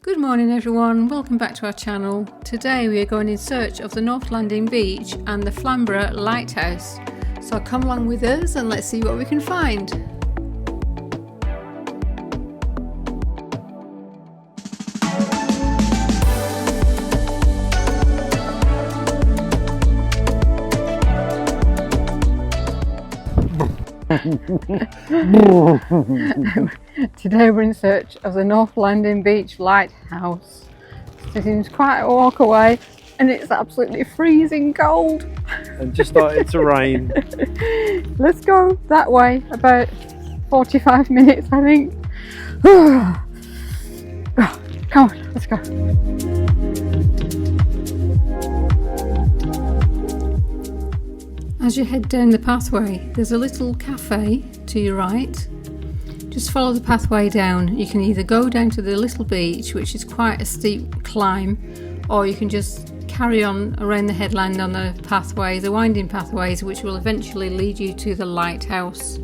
Good morning everyone, welcome back to our channel. Today we are going in search of the North Landing Beach and the Flamborough Lighthouse. So come along with us and let's see what we can find. Today we're in search of the North Landing Beach Lighthouse. It seems quite a walk away and it's absolutely freezing cold. And just started to rain. Let's go that way, about 45 minutes I think. Oh, come on, let's go. As you head down the pathway, there's a little cafe to your right. Just follow the pathway down. You can either go down to the little beach, which is quite a steep climb, or you can just carry on around the headland on the pathway, the winding pathways, which will eventually lead you to the lighthouse.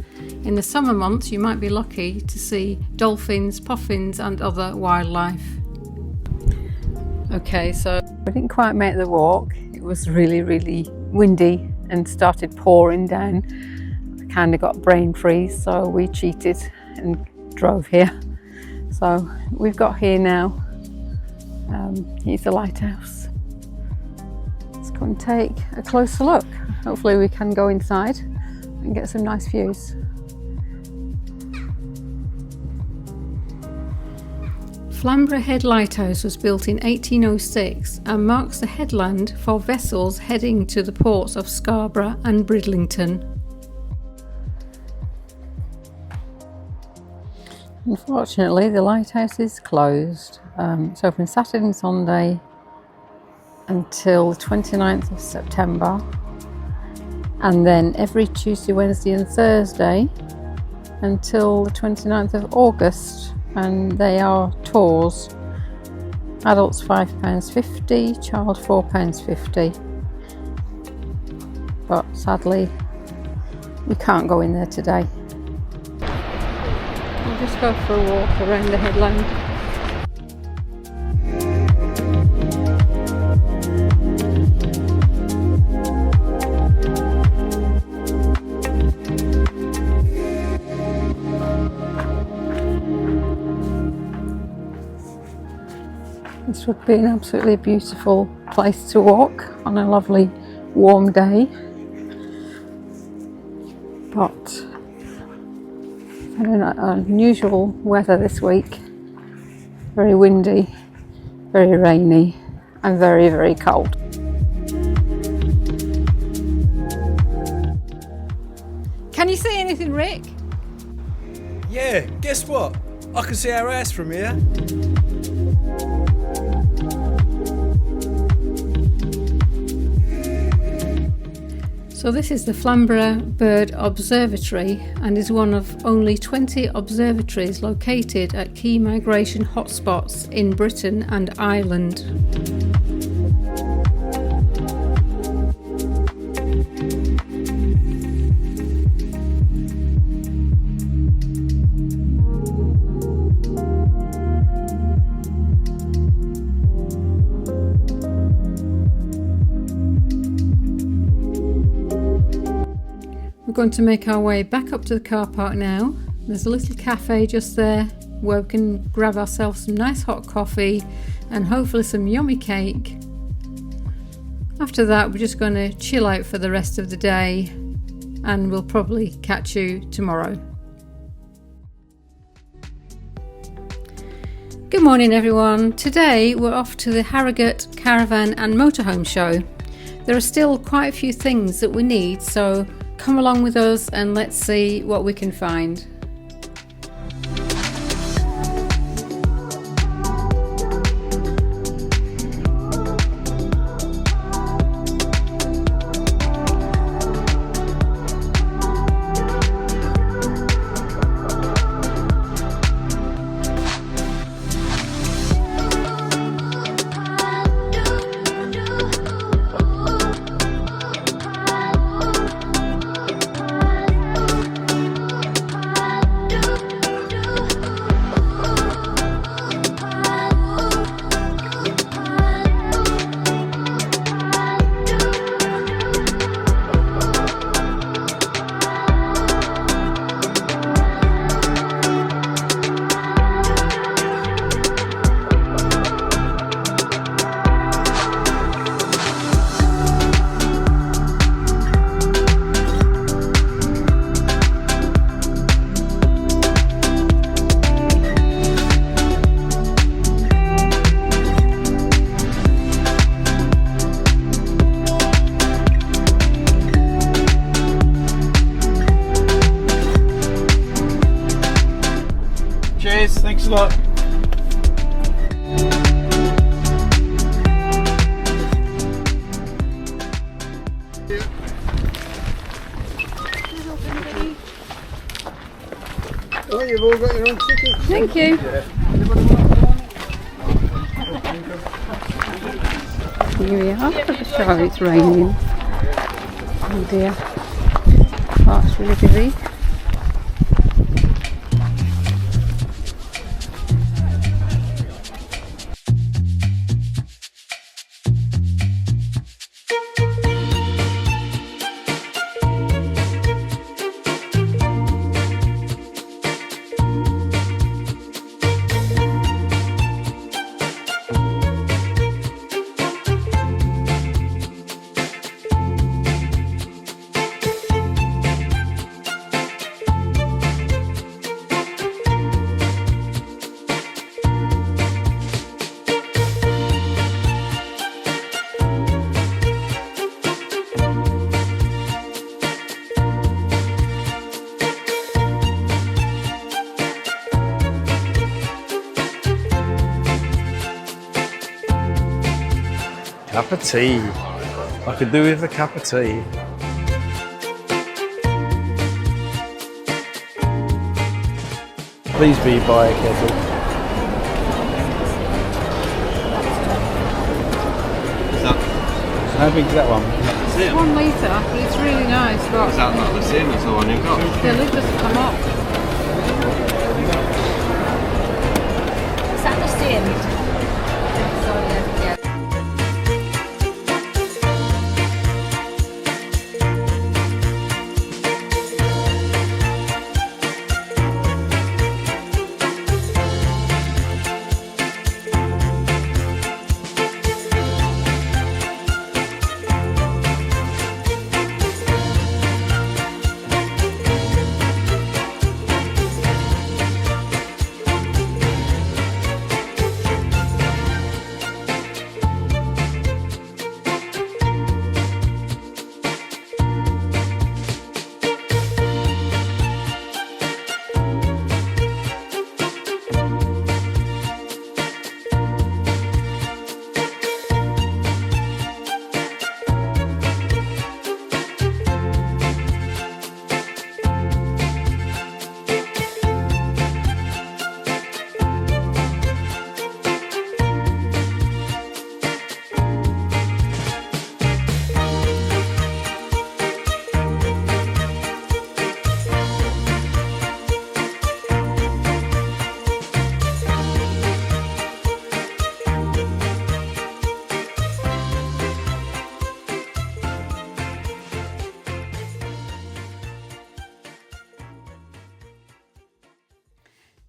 In the summer months, you might be lucky to see dolphins, puffins and other wildlife. Okay, so I didn't quite make the walk. It was really windy and started pouring down. I kind of got brain freeze, so we cheated and drove here. So we've got here now. Here's the lighthouse. Let's go and take a closer look. Hopefully we can go inside and get some nice views. Flamborough Head Lighthouse was built in 1806 and marks the headland for vessels heading to the ports of Scarborough and Bridlington. Unfortunately, the lighthouse is closed. It's open Saturday and Sunday until the 29th of September, and then every Tuesday, Wednesday and Thursday until the 29th of August. And they are tours. Adults £5.50, child £4.50. But sadly, we can't go in there today. We'll just go for a walk around the headland. This would be an absolutely beautiful place to walk on a lovely warm day, but unusual weather this week. Very windy, very rainy and very cold. Can you see anything, Rick? Yeah, guess what? I can see our house from here. So this is the Flamborough Bird Observatory and is one of only 20 observatories located at key migration hotspots in Britain and Ireland. We're going to make our way back up to the car park now. There's a little cafe just there where we can grab ourselves some nice hot coffee and hopefully some yummy cake. After that, we're just going to chill out for the rest of the day and we'll probably catch you tomorrow. Good morning everyone. Today we're off to the Harrogate Caravan and Motorhome Show. There are still quite a few things that we need, so come along with us and let's see what we can find. You've all got your own tickets. Thank you. Here we are. Sorry, it's raining. Oh dear. Park's really busy. Cup of tea. I could do with a cup of tea. Please be by a kettle. How big is that one? That's it. 1 litre, but it's really nice. But Is that not the same as the one you've got? the lid doesn't come up. Is that the same?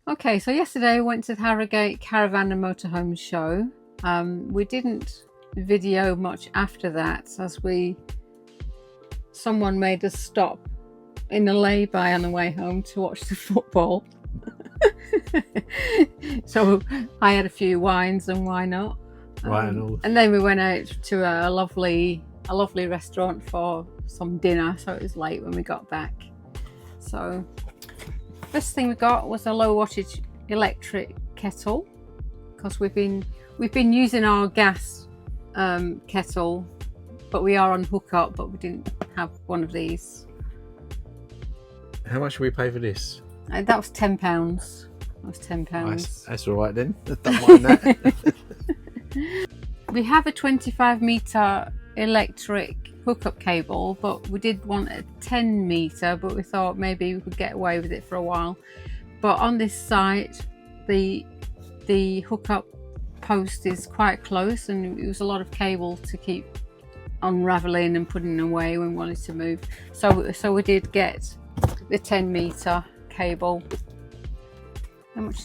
Okay, so yesterday I went to the Harrogate Caravan and Motorhome Show. We didn't video much after that as someone made us stop in a lay-by on the way home to watch the football. So I had a few wines, and why not? And then we went out to a lovely restaurant for some dinner, so it was late when we got back. So first thing we got was a low wattage electric kettle, because we've been using our gas kettle, but we are on hookup, but we didn't have one of these. How much should we pay for this? That was £10. That was £10. That's all right then. Don't mind that. We have a 25-metre electric hookup cable, but we did want a 10-metre, but we thought maybe we could get away with it for a while. But on this site, the hookup post is quite close, and it was a lot of cable to keep unravelling and putting away when we wanted to move. So we did get the 10-metre cable. How much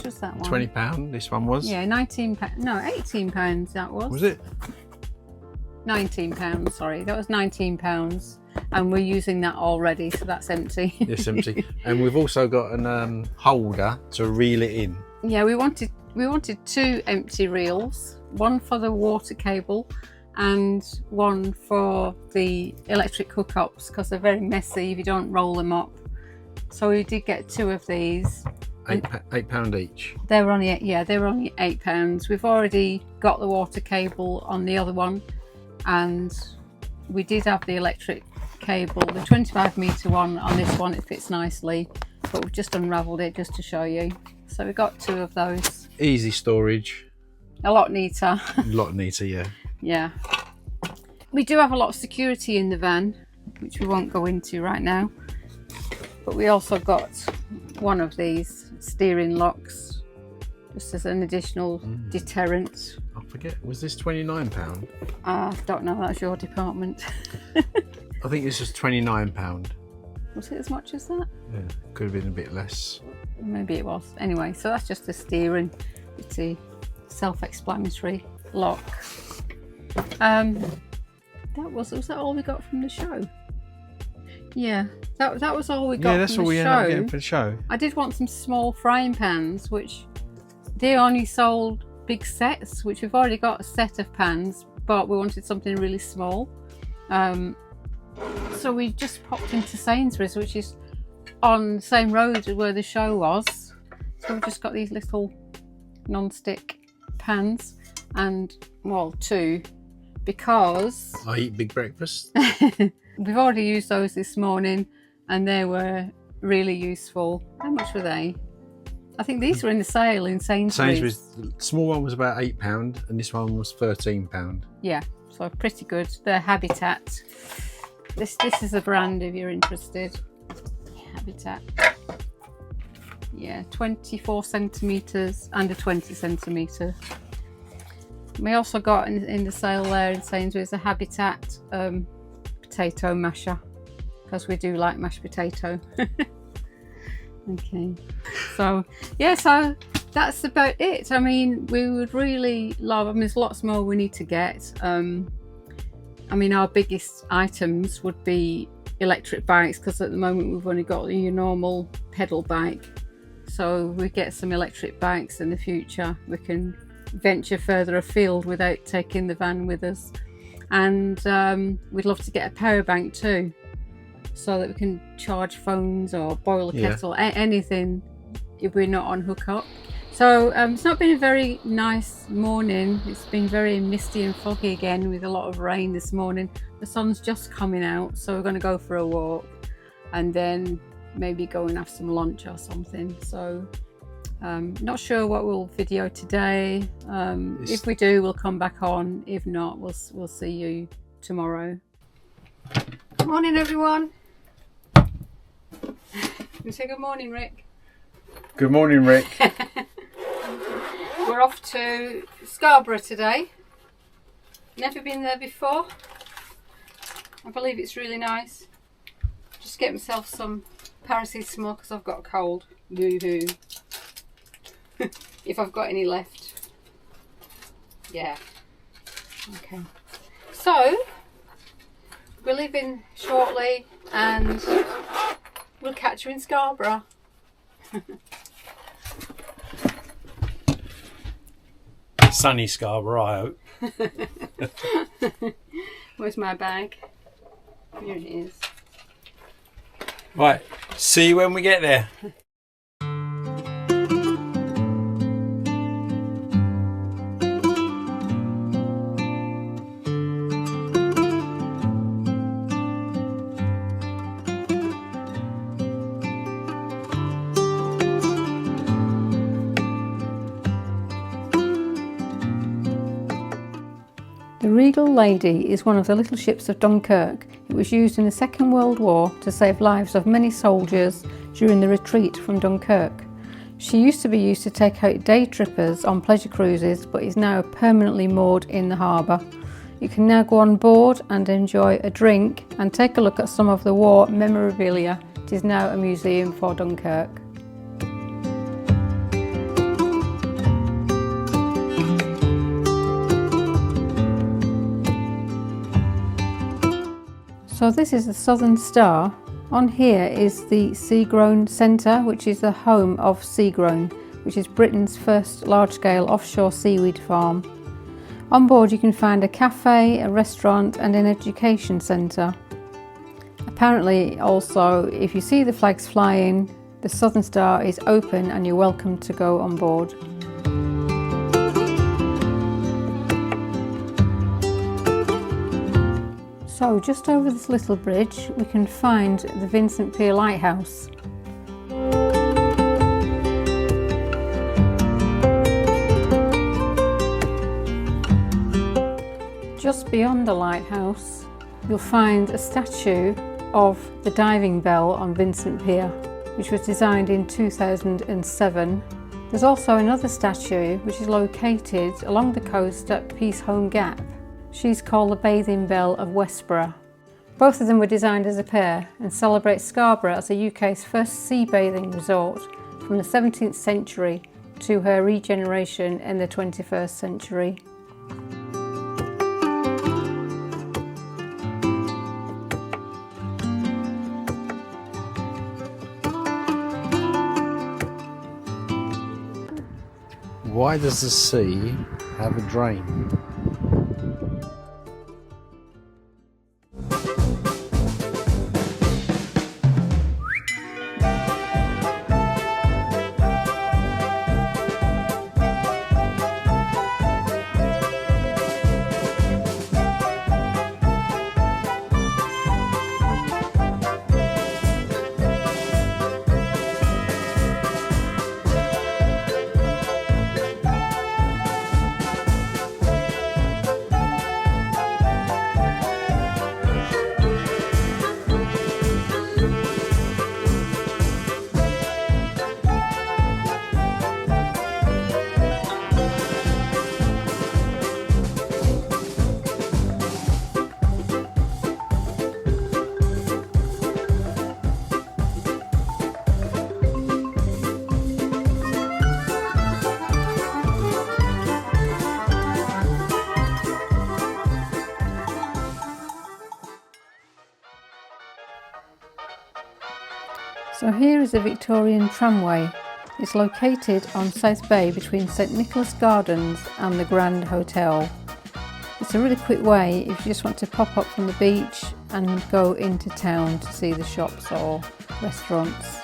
was that one? £20 this one was? Yeah, £19. No, £18 that was. Was it? £19, sorry. That was £19. And we're using that already, so that's empty. It's empty. And we've also got an holder to reel it in. Yeah, we wanted 2 empty reels, one for the water cable and one for the electric hookups, because they're very messy if you don't roll them up. So we did get 2 of these. £8 each. They were only £8. We've already got the water cable on the other one, and we did have the electric cable, the 25-metre one on this one. It fits nicely, but we've just unravelled it just to show you. So we've got 2 of those. Easy storage. A lot neater. A lot neater, yeah. Yeah. We do have a lot of security in the van, which we won't go into right now. But we also got one of these steering locks, just as an additional deterrent. I forget, was this £29? I don't know, that's your department. I think it's just £29. Was it as much as that? Yeah, could have been a bit less. Maybe it was. Anyway, so that's just the steering. It's a self-explanatory lock. Was that all we got from the show? Yeah, that was all we got. Yeah, that's all we ended up getting for the show. I did want some small frying pans, which they only sold big sets, which we've already got a set of pans, but we wanted something really small. So we just popped into Sainsbury's, which is on the same road where the show was. So we've just got these little non-stick pans, and well, 2, because I eat big breakfast. we've already used those this morning and they were really useful. How much were they? I think these were in the sale in Sainsbury's. The small one was about £8 and this one was £13. Yeah, so pretty good. They're Habitat. This is a brand if you're interested. Habitat. Yeah, 24 centimetres and a 20 centimetre. We also got in the sale there in Sainsbury's a Habitat potato masher, because we do like mashed potato. Okay, so yeah, so that's about it. I mean, we would really love, I mean, there's lots more we need to get. I mean, our biggest items would be electric bikes, because at the moment we've only got your normal pedal bike. So we get some electric bikes in the future, we can venture further afield without taking the van with us. And we'd love to get a power bank too, so that we can charge phones or boil a kettle, anything if we're not on hookup. So it's not been a very nice morning. It's been very misty and foggy again with a lot of rain this morning. The sun's just coming out, so we're going to go for a walk and then maybe go and have some lunch or something. So not sure what we'll video today. If we do, we'll come back on. If not, we'll see you tomorrow. Morning, everyone. You say good morning, Rick. Good morning, Rick. We're off to Scarborough today. Never been there before. I believe it's really nice. Just get myself some paracetamol because I've got a cold. Boo-hoo. If I've got any left. Yeah. Okay. So, we're leaving shortly and we'll catch you in Scarborough. Sunny Scarborough, I hope. Where's my bag? Here it is. Right, see you when we get there. The Regal Lady is one of the little ships of Dunkirk. It was used in the Second World War to save lives of many soldiers during the retreat from Dunkirk. She used to be used to take out day trippers on pleasure cruises, but is now permanently moored in the harbour. You can now go on board and enjoy a drink and take a look at some of the war memorabilia. It is now a museum for Dunkirk. So this is the Southern Star. On here is the Seagrown Centre, which is the home of Seagrown, which is Britain's first large-scale offshore seaweed farm. On board you can find a cafe, a restaurant and an education centre. Apparently also, if you see the flags flying, the Southern Star is open and you're welcome to go on board. So just over this little bridge we can find the Vincent Peale Lighthouse. Just beyond the lighthouse, you'll find a statue of the diving bell on Vincent Pier, which was designed in 2007. There's also another statue which is located along the coast at Peace-Home Gap. She's called the Bathing Bell of Westborough. Both of them were designed as a pair and celebrate Scarborough as the UK's first sea bathing resort from the 17th century to her regeneration in the 21st century. Why does the sea have a drain? So here is the Victorian tramway. It's located on South Bay between St Nicholas Gardens and the Grand Hotel. It's a really quick way if you just want to pop up from the beach and go into town to see the shops or restaurants.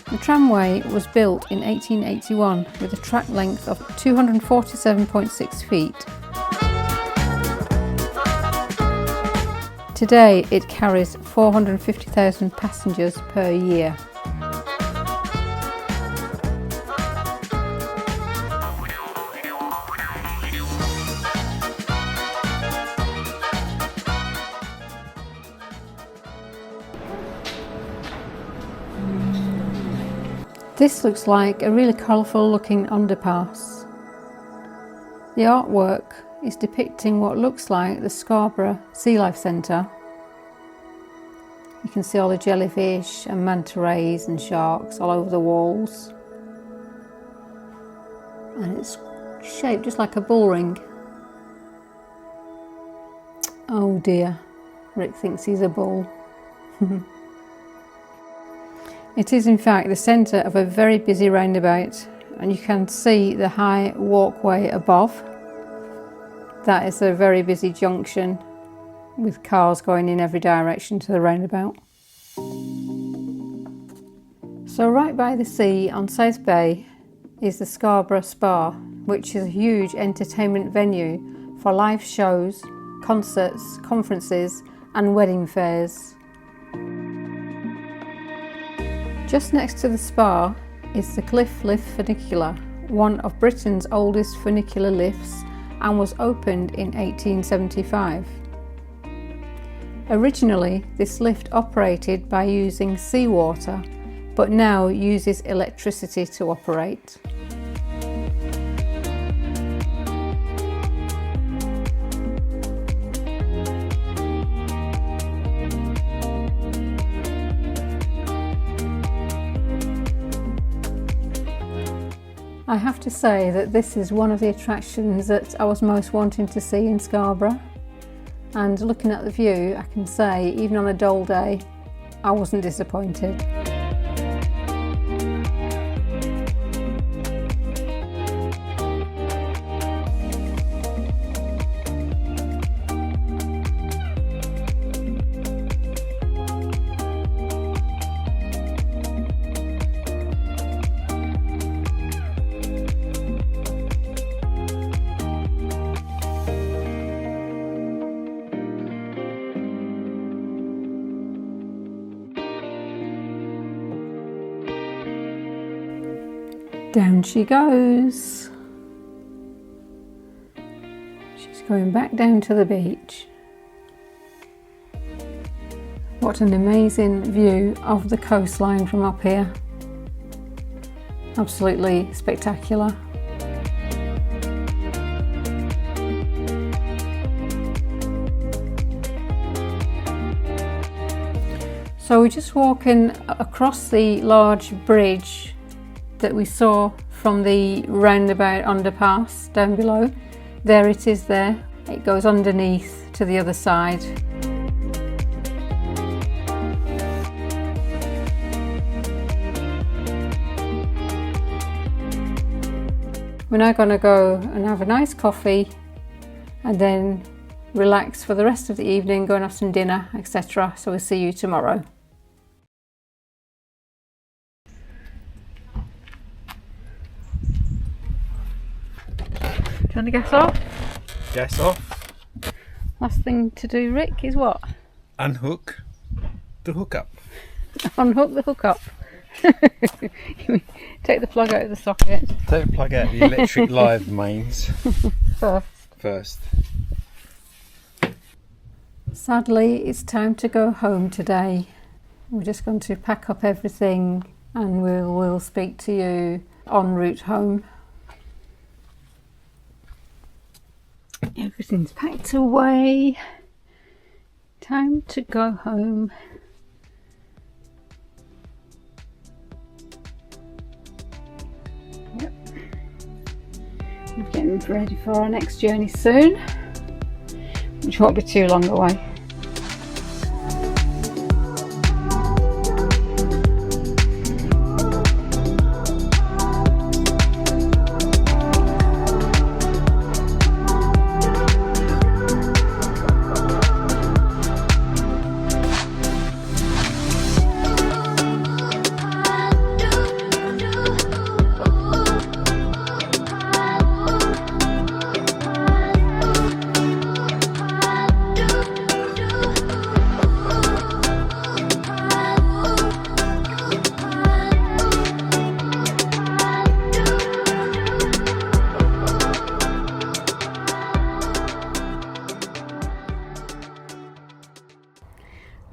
The tramway was built in 1881 with a track length of 247.6 feet. Today it carries 450,000 passengers per year. This looks like a really colourful looking underpass. The artwork is depicting what looks like the Scarborough Sea Life Centre. You can see all the jellyfish and manta rays and sharks all over the walls. And it's shaped just like a bull ring. Oh dear, Rick thinks he's a bull. It is in fact the centre of a very busy roundabout, and you can see the high walkway above. That is a very busy junction with cars going in every direction to the roundabout. So right by the sea on South Bay is the Scarborough Spa, which is a huge entertainment venue for live shows, concerts, conferences and wedding fairs. Just next to the spa is the Cliff Lift Funicular, one of Britain's oldest funicular lifts, and was opened in 1875. Originally, this lift operated by using seawater, but now uses electricity to operate. I have to say that this is one of the attractions that I was most wanting to see in Scarborough, and looking at the view I can say even on a dull day I wasn't disappointed. Down she goes. Going back down to the beach. What an amazing view of the coastline from up here. Absolutely spectacular. So we're just walking across the large bridge that we saw from the roundabout underpass down below. There it is there. It goes underneath to the other side. We're now going to go and have a nice coffee and then relax for the rest of the evening, go and have some dinner, etc. So we'll see you tomorrow. Do you want to guess off? Guess off. Last thing to do, Rick, is what? Unhook the hookup. Unhook the hookup. Take the plug out of the socket. Take the plug out of the electric live mains first. Sadly, it's time to go home today. We're just going to pack up everything and we'll speak to you en route home. Everything's packed away. Time to go home. Yep. We're getting ready for our next journey soon, which won't be too long away.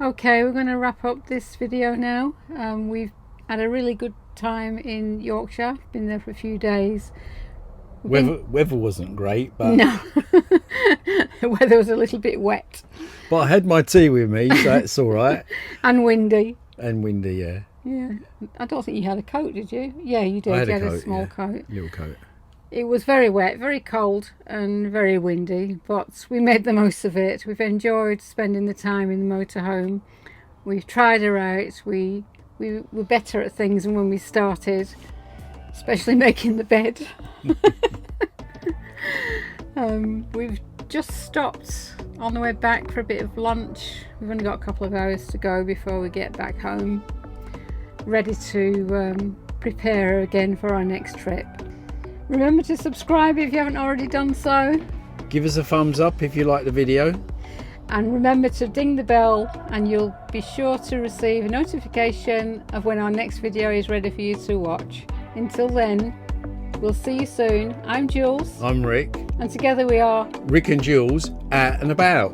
Okay, we're going to wrap up this video now. We've had a really good time in Yorkshire, been there for a few days. Weather wasn't great, but no, the weather was a little bit wet. But I had my tea with me, so that's all right. And windy. And windy, yeah. Yeah, I don't think you had a coat, did you? Yeah, you did. I had you a had coat, a small yeah. coat. Little coat. It was very wet, very cold and very windy, but we made the most of it. We've enjoyed spending the time in the motorhome. We've tried her out. We were better at things than when we started, especially making the bed. We've just stopped on the way back for a bit of lunch. We've only got a couple of hours to go before we get back home, ready to prepare again for our next trip. Remember to subscribe if you haven't already done so. Give us a thumbs up if you like the video. And remember to ding the bell and you'll be sure to receive a notification of when our next video is ready for you to watch. Until then, we'll see you soon. I'm Jules. I'm Rick. And together we are Rick and Jules, out and about.